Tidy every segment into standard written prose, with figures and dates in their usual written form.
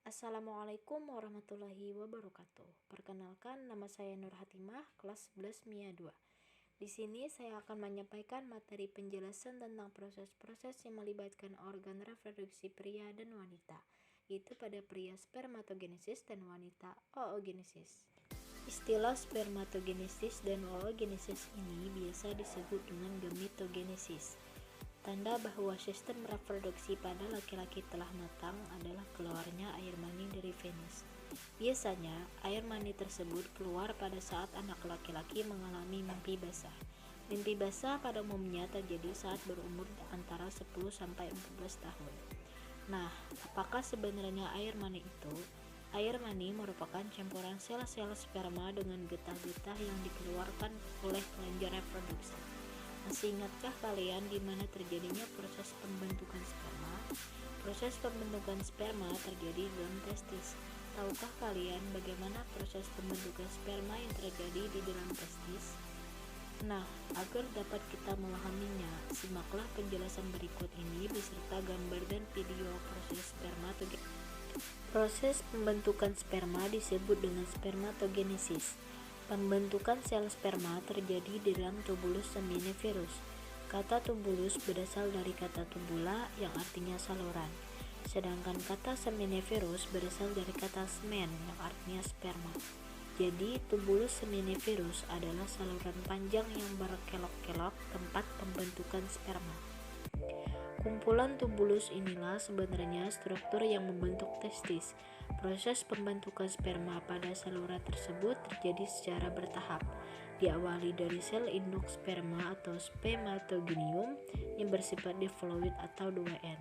Assalamualaikum warahmatullahi wabarakatuh. Perkenalkan, nama saya Nur Hatimah, kelas 11 MIA 2. Di sini saya akan menyampaikan materi penjelasan tentang proses-proses yang melibatkan organ reproduksi pria dan wanita, yaitu pada pria spermatogenesis dan wanita oogenesis. Istilah spermatogenesis dan oogenesis ini biasa disebut dengan gametogenesis. Tanda bahwa sistem reproduksi pada laki-laki telah matang adalah keluarnya air mani dari penis. Biasanya, air mani tersebut keluar pada saat anak laki-laki mengalami mimpi basah. Mimpi basah pada umumnya terjadi saat berumur antara 10-14 tahun. Nah, apakah sebenarnya air mani itu? Air mani merupakan campuran sel-sel sperma dengan getah-getah yang dikeluarkan oleh kelenjar reproduksi. Masih ingatkah kalian di mana terjadinya proses pembentukan sperma? Proses pembentukan sperma terjadi dalam testis. Tahukah kalian bagaimana proses pembentukan sperma yang terjadi di dalam testis? Nah, agar dapat kita memahaminya, simaklah penjelasan berikut ini beserta gambar dan video proses spermatogenesis. Proses pembentukan sperma disebut dengan spermatogenesis. Pembentukan sel sperma terjadi di dalam tubulus seminiferus. Kata tubulus berasal dari kata tubula yang artinya saluran. Sedangkan kata seminiferus berasal dari kata semen yang artinya sperma. Jadi tubulus seminiferus adalah saluran panjang yang berkelok-kelok tempat pembentukan sperma. Kumpulan tubulus inilah sebenarnya struktur yang membentuk testis. Proses pembentukan sperma pada saluran tersebut terjadi secara bertahap. Diawali dari sel induk sperma atau spermatogonium yang bersifat diploid atau 2N.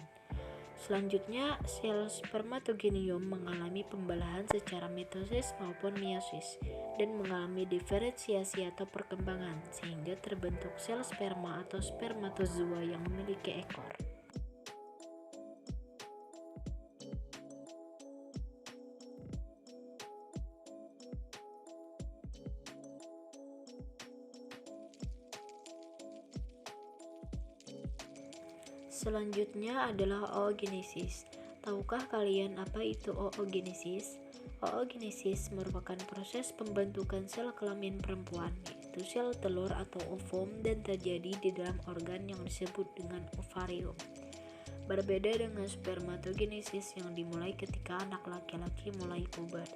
Selanjutnya, sel spermatogonium mengalami pembelahan secara mitosis maupun meiosis dan mengalami diferensiasi atau perkembangan sehingga terbentuk sel sperma atau spermatozoa yang memiliki ekor. Selanjutnya adalah oogenesis. Tahukah kalian apa itu oogenesis? Oogenesis merupakan proses pembentukan sel kelamin perempuan, yaitu sel telur atau ovum, dan terjadi di dalam organ yang disebut dengan ovarium. Berbeda dengan spermatogenesis yang dimulai ketika anak laki-laki mulai puber.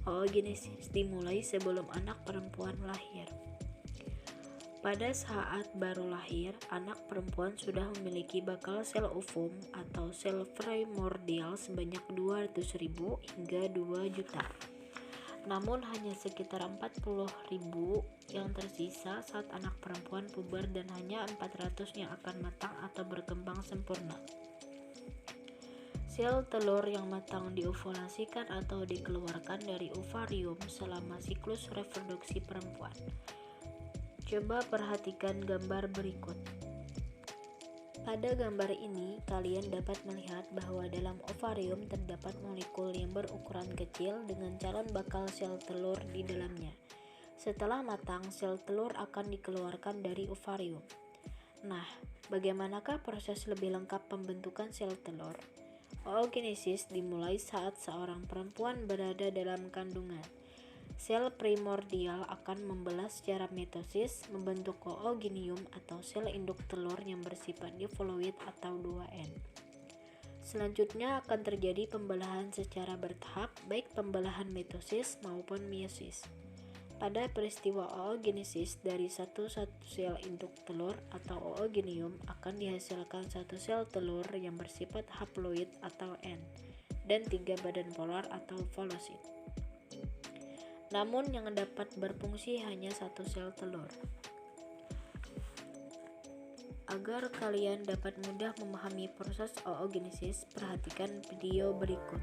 Oogenesis dimulai sebelum anak perempuan lahir. Pada saat baru lahir, anak perempuan sudah memiliki bakal sel ovum atau sel primordial sebanyak 200.000 hingga 2 juta. Namun hanya sekitar 40.000 yang tersisa saat anak perempuan puber dan hanya 400 yang akan matang atau berkembang sempurna. Sel telur yang matang diovulasikan atau dikeluarkan dari ovarium selama siklus reproduksi perempuan. Coba perhatikan gambar berikut. Pada gambar ini, kalian dapat melihat bahwa dalam ovarium terdapat molekul yang berukuran kecil dengan calon bakal sel telur di dalamnya. Setelah matang, sel telur akan dikeluarkan dari ovarium. Nah, bagaimanakah proses lebih lengkap pembentukan sel telur? Oogenesis dimulai saat seorang perempuan berada dalam kandungan. Sel primordial akan membelah secara mitosis, membentuk oogonium atau sel induk telur yang bersifat diploid atau 2N. Selanjutnya akan terjadi pembelahan secara bertahap, baik pembelahan mitosis maupun meiosis. Pada peristiwa oogenesis, dari satu sel induk telur atau oogonium akan dihasilkan satu sel telur yang bersifat haploid atau N dan 3 badan polar atau volosit. Namun yang dapat berfungsi hanya satu sel telur. Agar kalian dapat mudah memahami proses oogenesis, perhatikan video berikut.